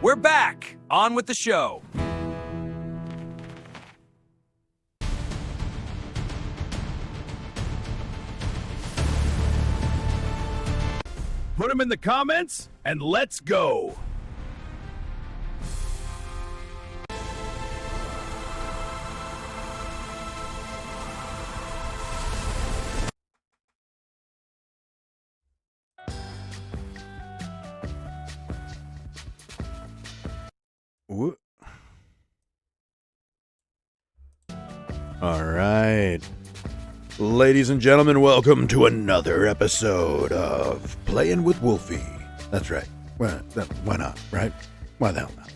we're back. On with the show. Put them in the comments, and let's go! All right. Ladies and gentlemen, welcome to another episode of Playing with Wolfie. That's right. Why not, right? Why the hell not?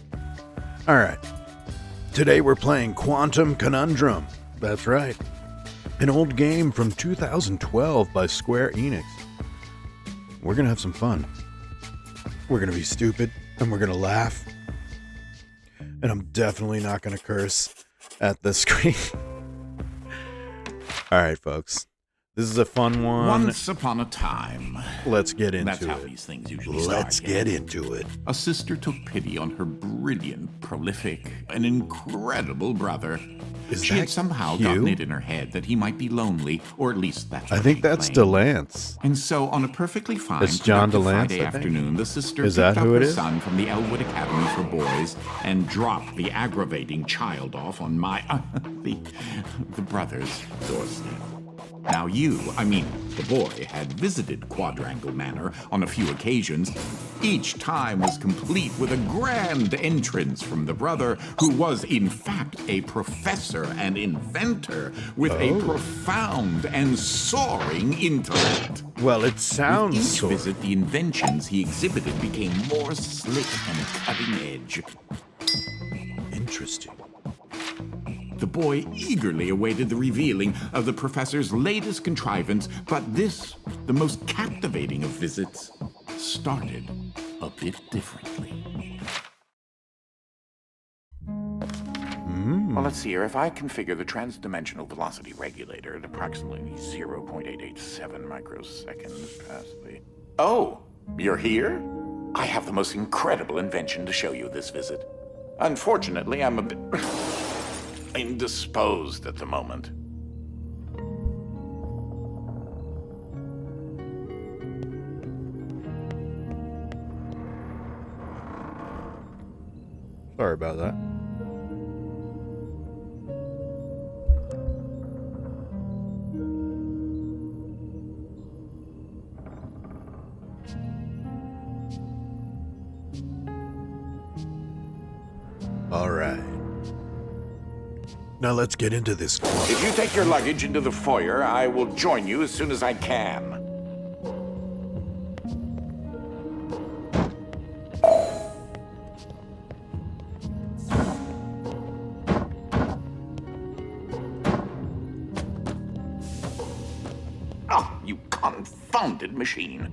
All right. Today we're playing Conundrum. That's right. An old game from 2012 by Square Enix. We're going to have some fun. We're going to be stupid, and we're going to laugh. And I'm definitely not going to curse at the screen. All right, folks. This is a fun one. Once upon a time. Let's get into it. That's how these things usually start. Let's get into it. A sister took pity on her brilliant, prolific, and incredible brother. She had somehow gotten it in her head that he might be lonely, or at least that's what I think she that's claimed. DeLance. And so, on a perfectly fine It's John productive DeLance, Friday I think. afternoon, the sister Is picked that up who it her is? son from the Elwood Academy for Boys and dropped the aggravating child off on the brother's doorstep. Now the boy, had visited Quadrangle Manor on a few occasions. Each time was complete with a grand entrance from the brother, who was in fact a professor and inventor with a profound and soaring intellect. Well, it sounds With each so. visit, the inventions he exhibited became more slick and cutting edge. Interesting. The boy eagerly awaited the revealing of the professor's latest contrivance, but this, the most captivating of visits, started a bit differently. Well, let's see here. If I configure the transdimensional velocity regulator at approximately 0.887 microseconds past the... Oh, you're here? I have the most incredible invention to show you this visit. Unfortunately, I'm a bit... indisposed at the moment. Sorry about that. All right. Now let's get into this. If you take your luggage into the foyer, I will join you as soon as I can. Oh, you confounded machine.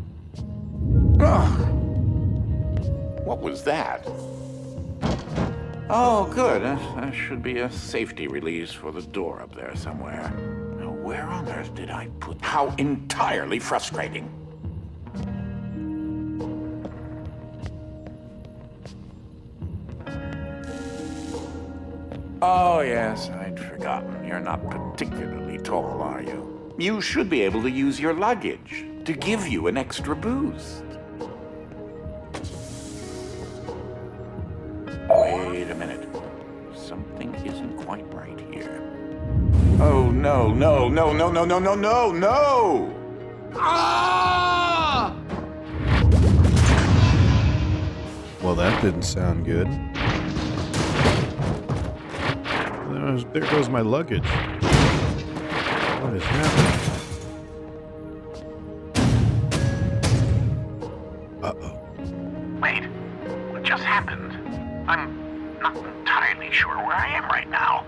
Ugh. What was that? Oh, good. That should be a safety release for the door up there somewhere. Now, where on earth did I put... How entirely frustrating. Oh, yes, I'd forgotten. You're not particularly tall, are you? You should be able to use your luggage to give you an extra boost. Wait a minute. Something isn't quite right here. Oh, no, no, no, no, no, no, no, no, no! Ah! Well, that didn't sound good. There goes my luggage. What is happening? Uh-oh. Wait, what just happened? I'm not entirely sure where I am right now.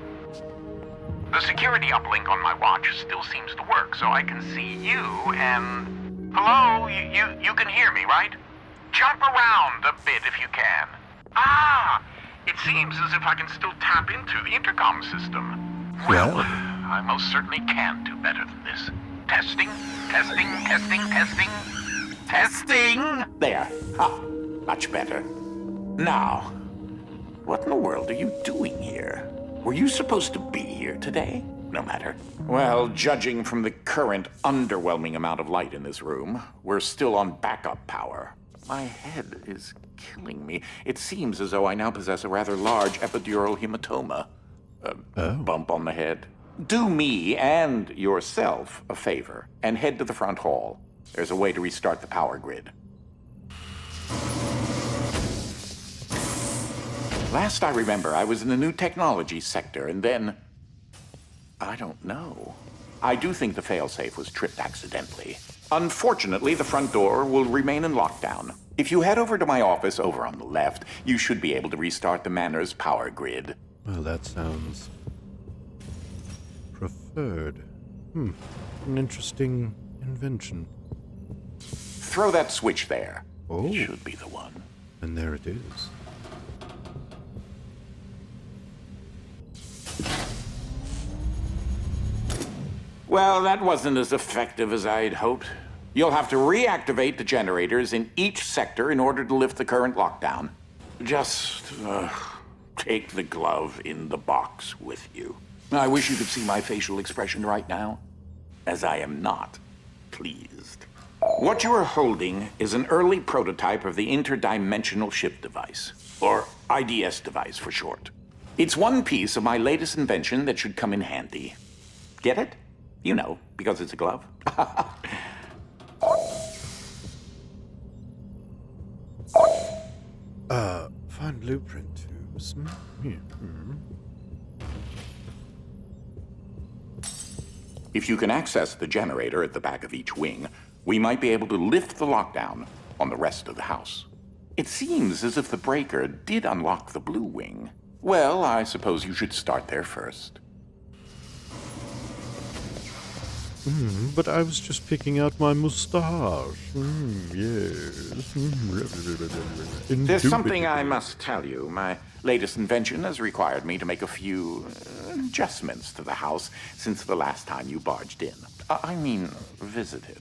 The security uplink on my watch still seems to work, so I can see you and... Hello? You can hear me, right? Jump around a bit if you can. Ah! It seems as if I can still tap into the intercom system. Well, I most certainly can do better than this. Testing, testing, testing, testing, testing! There. Ha! Much better. Now, what in the world are you doing here? Were you supposed to be here today? No matter. Well, judging from the current underwhelming amount of light in this room, we're still on backup power. My head is killing me. It seems as though I now possess a rather large epidural hematoma. Bump on the head. Do me and yourself a favor and head to the front hall. There's a way to restart the power grid. Last I remember, I was in the new technology sector, and then... I don't know. I do think the failsafe was tripped accidentally. Unfortunately, the front door will remain in lockdown. If you head over to my office over on the left, you should be able to restart the manor's power grid. Well, that sounds preferred. An interesting invention. Throw that switch there. Oh. It should be the one. And there it is. Well, that wasn't as effective as I'd hoped. You'll have to reactivate the generators in each sector in order to lift the current lockdown. Just take the glove in the box with you. I wish you could see my facial expression right now, as I am not pleased. What you are holding is an early prototype of the interdimensional shift device, or IDS device for short. It's one piece of my latest invention that should come in handy. Get it? You know, because it's a glove. Fine blueprint tubes. If you can access the generator at the back of each wing, we might be able to lift the lockdown on the rest of the house. It seems as if the breaker did unlock the blue wing. Well, I suppose you should start there first. But I was just picking out my moustache. Yes. There's something I must tell you. My latest invention has required me to make a few adjustments to the house since the last time you barged in. I mean, visited.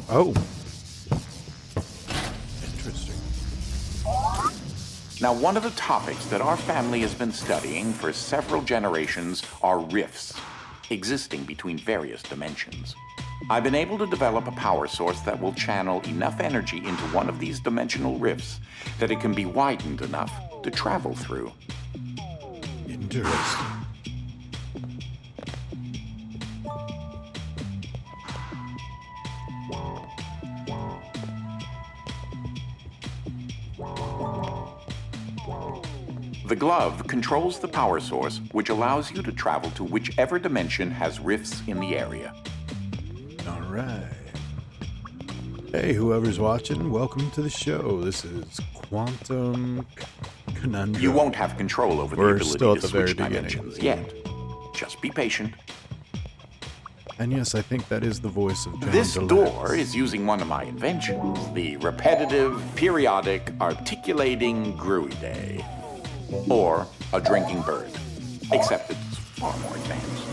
Oh. Interesting. Now, one of the topics that our family has been studying for several generations are rifts existing between various dimensions. I've been able to develop a power source that will channel enough energy into one of these dimensional rifts that it can be widened enough to travel through. Interesting. The glove controls the power source, which allows you to travel to whichever dimension has rifts in the area. All right. Hey, whoever's watching, welcome to the show. This is Quantum Conundrum. You won't have control over the We're ability still at to the very switch beginning. dimensions yet. Just be patient. And yes, I think that is the voice of John This DeLance. door is using one of my inventions, the repetitive, periodic, articulating gruidae. Or a drinking bird, except it's far more advanced.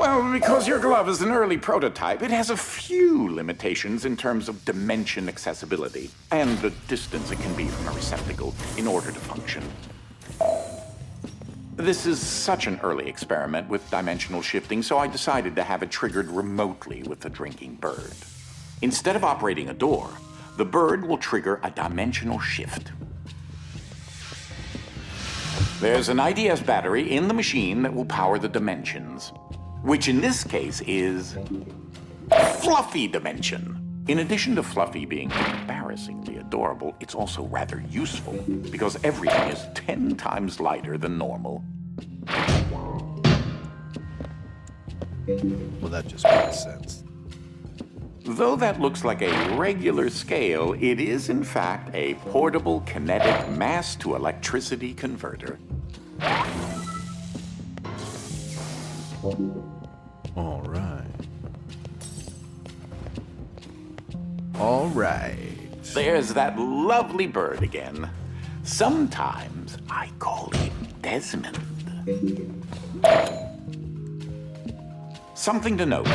Well, because your glove is an early prototype, it has a few limitations in terms of dimension accessibility and the distance it can be from a receptacle in order to function. This is such an early experiment with dimensional shifting, so I decided to have it triggered remotely with the drinking bird. Instead of operating a door, the bird will trigger a dimensional shift. There's an IDS battery in the machine that will power the dimensions, which in this case is Fluffy Dimension. In addition to Fluffy being embarrassingly adorable, it's also rather useful because everything is 10 times lighter than normal. Well, that just makes sense. Though that looks like a regular scale, it is in fact a portable kinetic mass-to-electricity converter. All right. All right. There's that lovely bird again. Sometimes I call him Desmond. Something to note.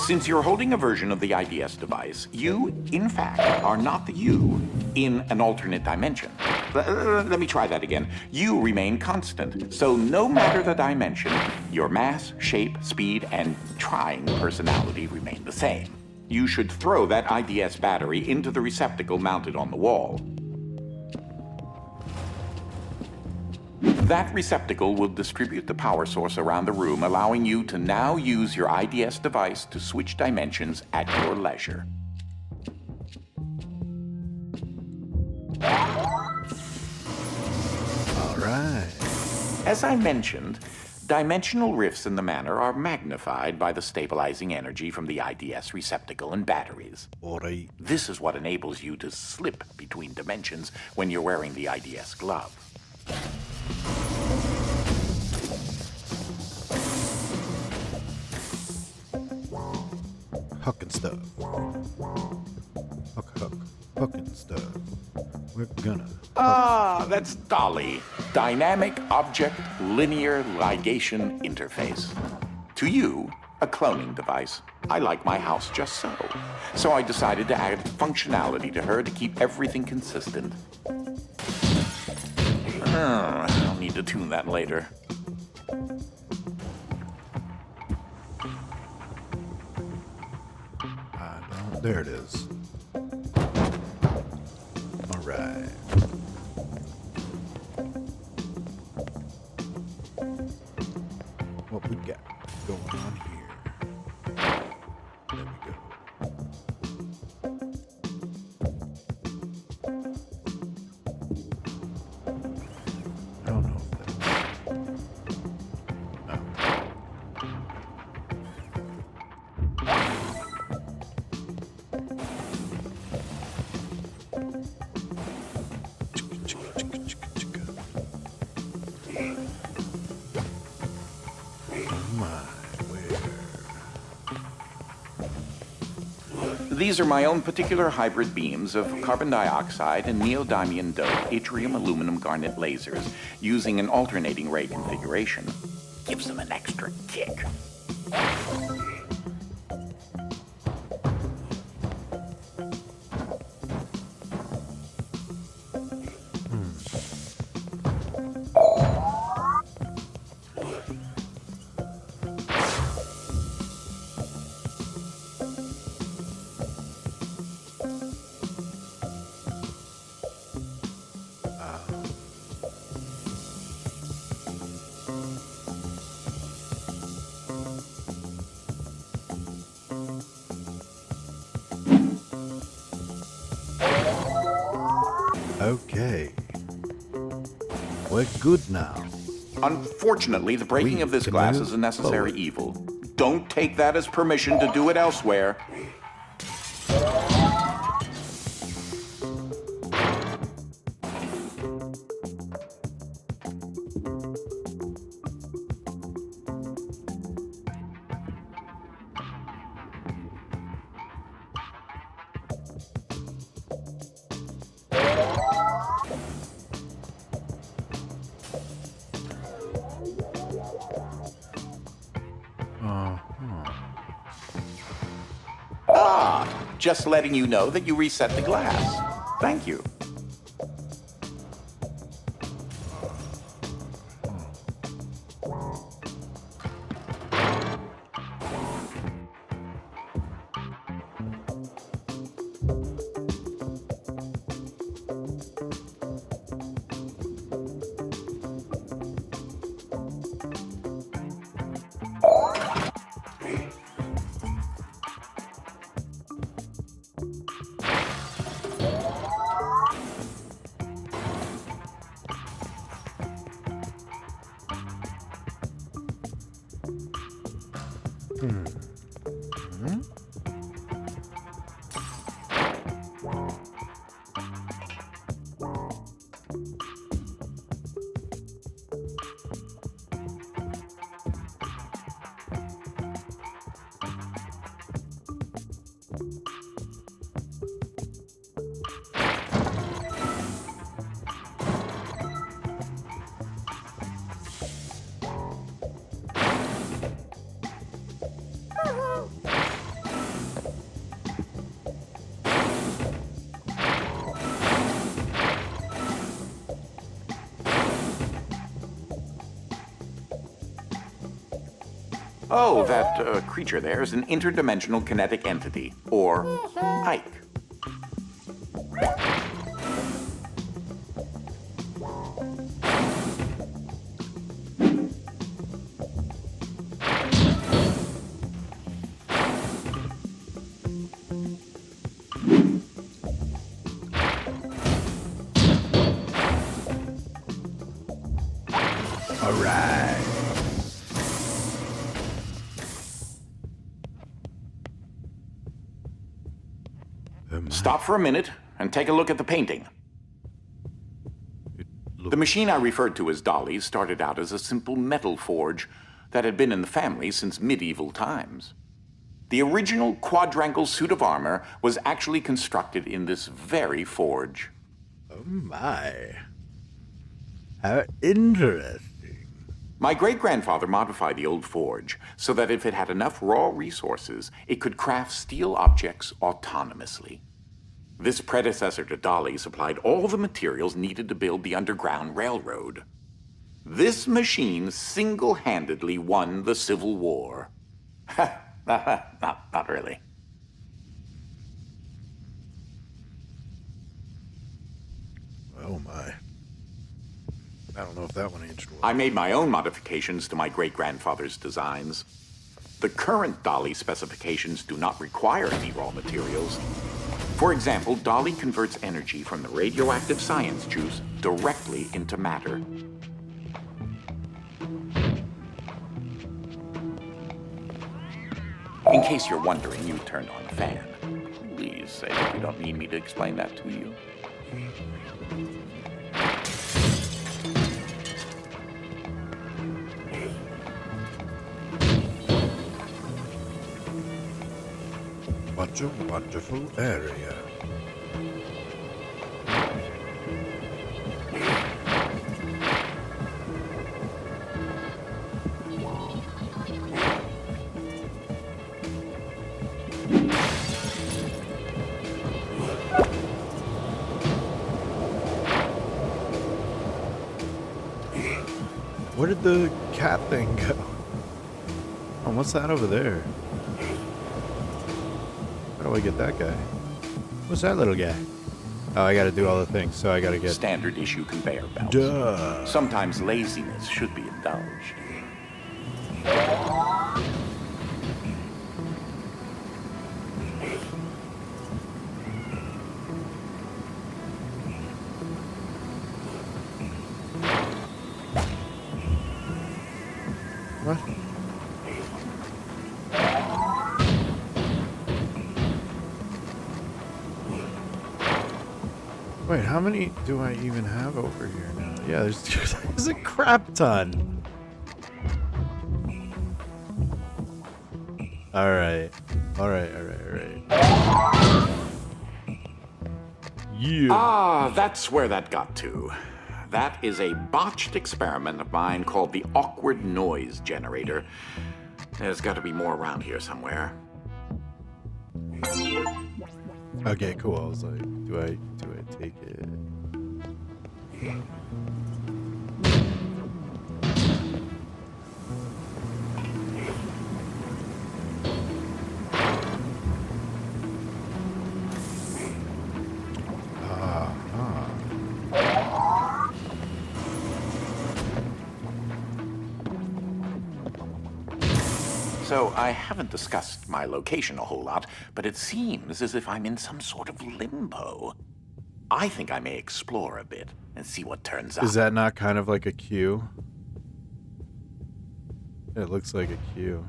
Since you're holding a version of the IDS device, you, in fact, are not the you in an alternate dimension. Let me try that again. You remain constant, so no matter the dimension, your mass, shape, speed, and trying personality remain the same. You should throw that IDS battery into the receptacle mounted on the wall. That receptacle will distribute the power source around the room, allowing you to now use your IDS device to switch dimensions at your leisure. All right. As I mentioned, dimensional rifts in the manor are magnified by the stabilizing energy from the IDS receptacle and batteries. All right. This is what enables you to slip between dimensions when you're wearing the IDS glove. Huck and stuff. Huck and stuff. We're gonna. Ah, that's Dolly. Dynamic Object Linear Ligation Interface. To you, a cloning device. I like my house just so. So I decided to add functionality to her to keep everything consistent. I'll need to tune that later. There it is. All right. What we got going on here? There we go. I don't know if that's... No. These are my own particular hybrid beams of carbon dioxide and neodymium dope yttrium aluminum garnet lasers using an alternating ray configuration. Gives them an extra kick. Okay. We're good now. Unfortunately, the breaking of this glass is a necessary evil. Don't take that as permission to do it elsewhere. Just letting you know that you reset the glass. Thank you. Oh, that creature there is an interdimensional kinetic entity, or Ike. All right. Stop for a minute and take a look at the painting. The machine I referred to as Dolly started out as a simple metal forge that had been in the family since medieval times. The original quadrangle suit of armor was actually constructed in this very forge. Oh my. How interesting. My great-grandfather modified the old forge so that if it had enough raw resources, it could craft steel objects autonomously. This predecessor to Dolly supplied all the materials needed to build the Underground Railroad. This machine single-handedly won the Civil War. Not really. Oh my. I don't know if that one aged well. I made my own modifications to my great-grandfather's designs. The current Dolly specifications do not require any raw materials. For example, Dolly converts energy from the radioactive science juice directly into matter. In case you're wondering, you turned on the fan. Please say that you don't need me to explain that to you. What a wonderful area. Where did the cat thing go? Oh, what's that over there? How do I get that guy? What's that little guy? Oh, I gotta do all the things, so I gotta get... Standard issue conveyor belts. Duh. Sometimes laziness should be indulged. What? Wait, how many do I even have over here now? Yeah, there's a crap ton. Alright. Alright. Yeah. Ah, that's where that got to. That is a botched experiment of mine called the awkward noise generator. There's got to be more around here somewhere. Okay, cool. I was like, do I take it? So I haven't discussed my location a whole lot, but it seems as if I'm in some sort of limbo. I think I may explore a bit and see what turns up. Is that not kind of like a queue? It looks like a queue.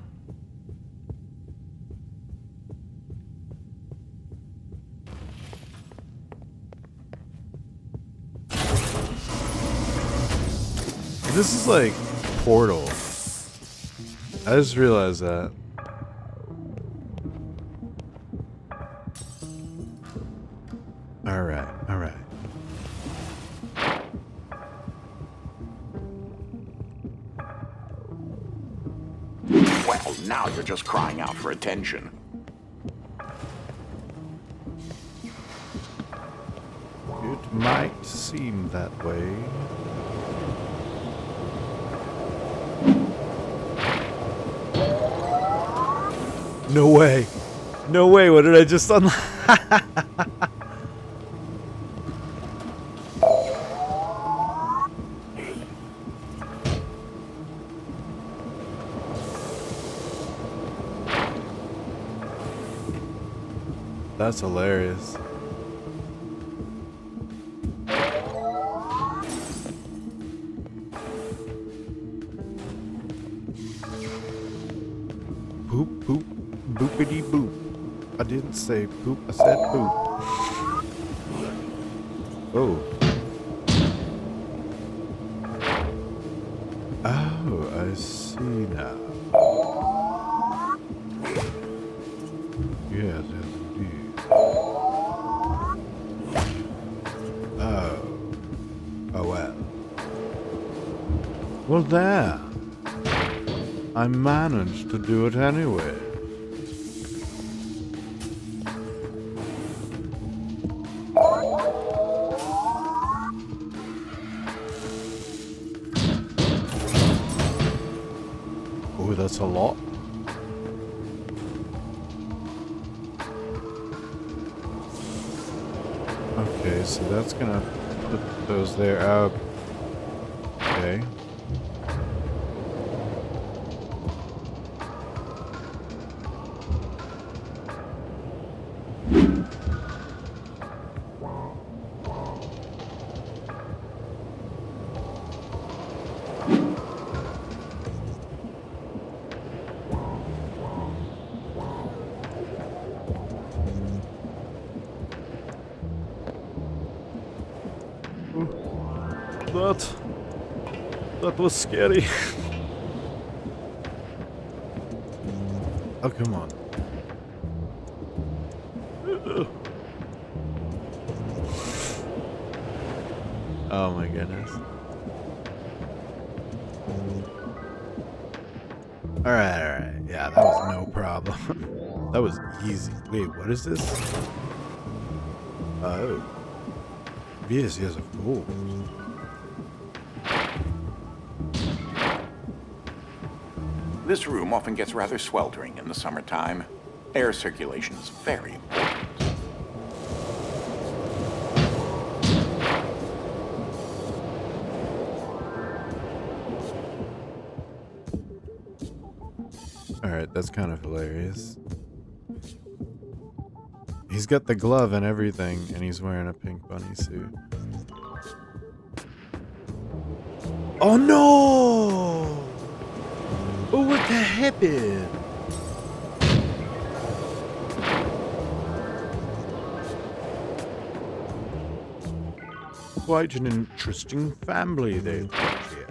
This is like Portal. I just realized that. Alright. Well, now you're just crying out for attention. It might seem that way. No way. No way. What did I just unlock? That's hilarious. Poop, poop, boopity boop. I didn't say poop, I said poop. Oh. Oh, I see now. Yes, indeed. Oh. Oh well. Well, there. I managed to do it anyway. Oh, that's a lot. Okay, so that's gonna put those there. Okay. That was scary. Oh, come on. Oh my goodness. Alright. Yeah, that was no problem. That was easy. Wait, what is this? Oh. Yes, of course. This room often gets rather sweltering in the summertime. Air circulation is very important. Alright, that's kind of hilarious. He's got the glove and everything, and he's wearing a pink bunny suit. Oh no! Oh, what the happened? Quite an interesting family they've got here.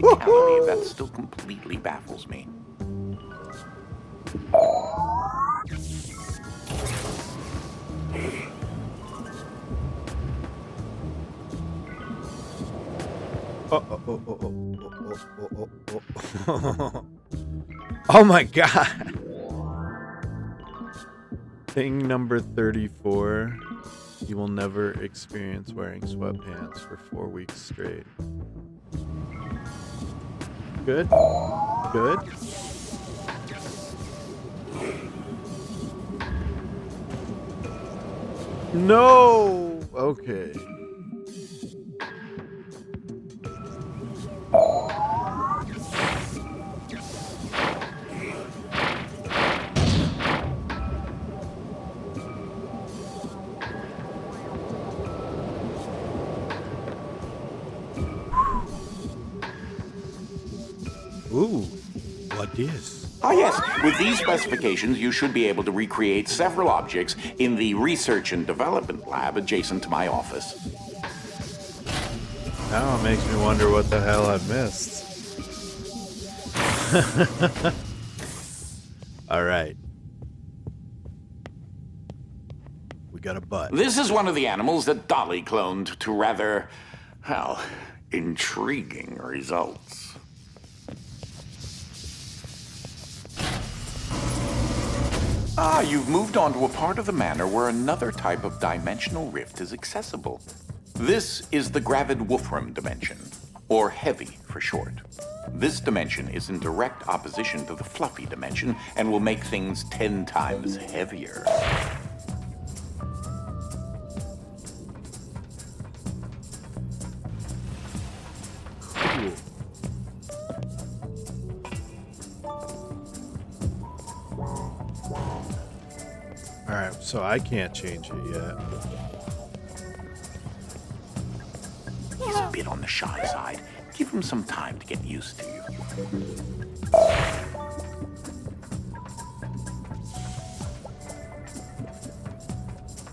Physicality of that still completely baffles me. Oh my god. Thing number 34. You will never experience wearing sweatpants for 4 weeks straight. Good. Good. No. Okay. Ooh, what is? Ah, yes. With these specifications, you should be able to recreate several objects in the research and development lab adjacent to my office. Now it makes me wonder what the hell I missed. All right. We got a butt. This is one of the animals that Dolly cloned to rather, well, intriguing results. You've moved on to a part of the manor where another type of dimensional rift is accessible. This is the gravid Wolfram dimension, or heavy for short. This dimension is in direct opposition to the fluffy dimension and will make things 10 times heavier. Cool. Alright, so I can't change it yet. He's a bit on the shy side. Give him some time to get used to you.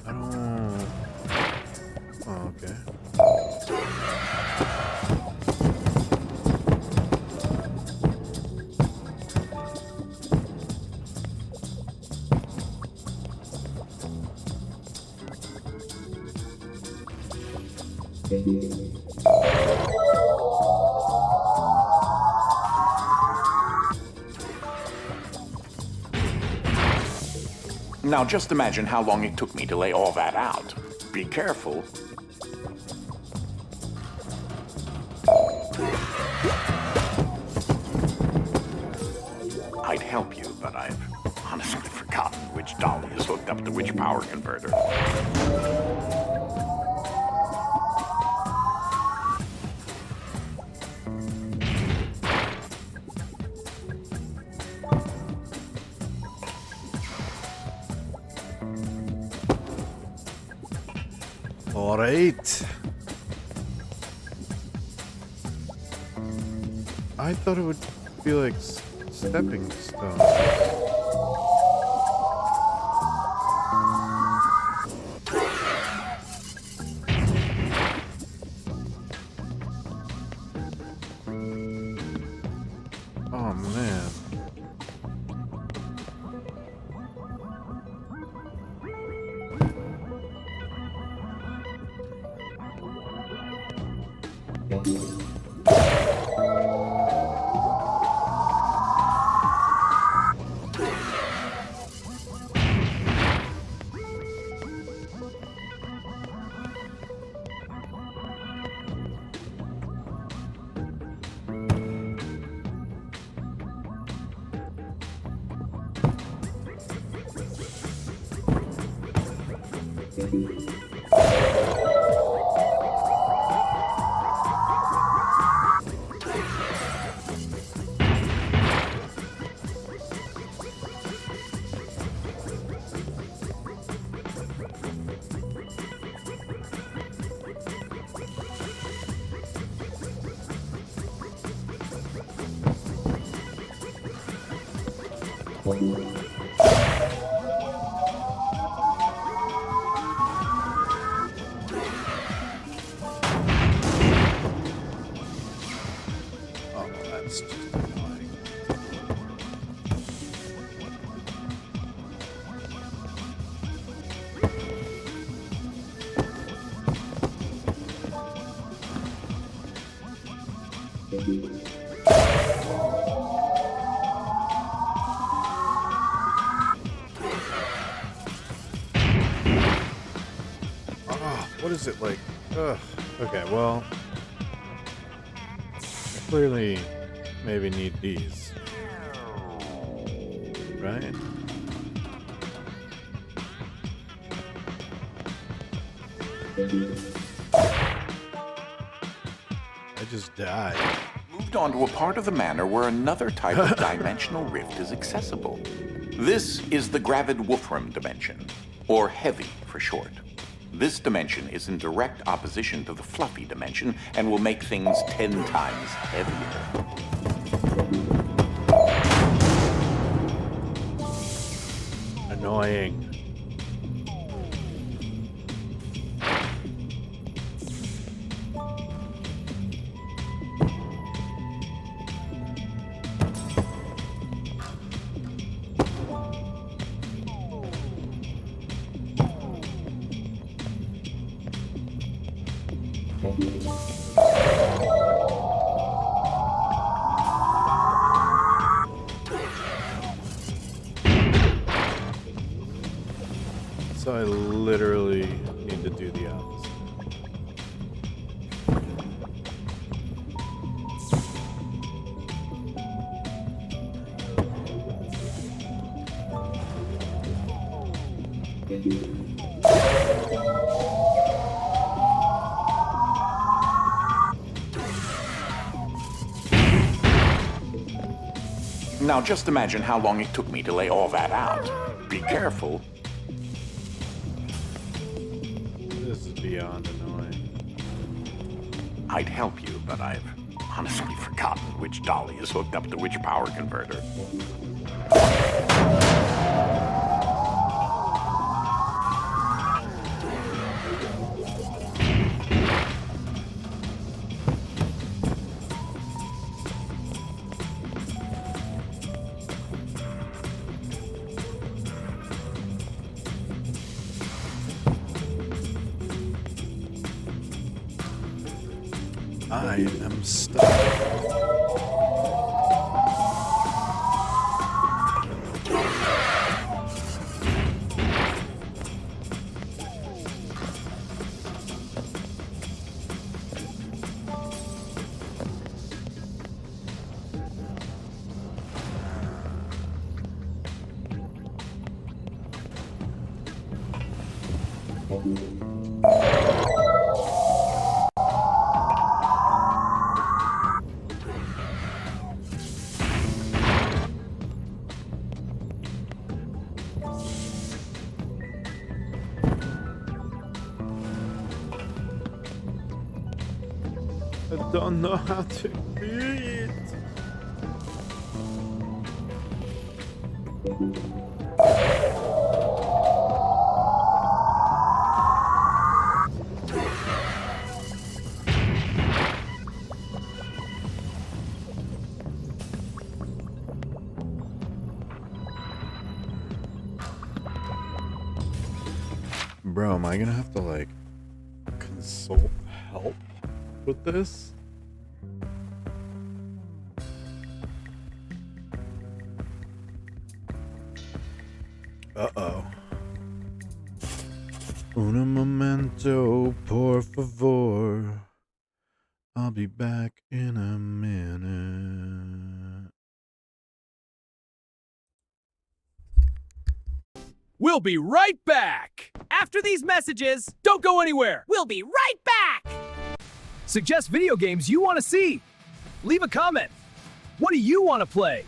I don't... Oh, okay. Now just imagine how long it took me to lay all that out. Be careful. I'd help you, but I've honestly forgotten which dolly is hooked up to which power converter. All right. I thought it would be like stepping stone. Oh man. Oh, that's just annoying. What is it like? Ugh. Okay, well, I clearly maybe need these, right? I just died. Moved on to a part of the manor where another type of dimensional rift is accessible. This is the gravid Wolfram dimension, or heavy for short. This dimension is in direct opposition to the fluffy dimension and will make things 10 times heavier. Annoying. So I literally need to do the opposite. Now just imagine how long it took me to lay all that out. Be careful. This is beyond annoying. I'd help you, but I've honestly forgotten which dolly is hooked up to which power converter. I am stuck. I don't know how to do it. Bro, am I gonna have to like consult help with this? Uh-oh. Un momento, por favor. I'll be back in a minute. We'll be right back. After these messages, don't go anywhere. We'll be right back! Suggest video games you want to see. Leave a comment. What do you want to play?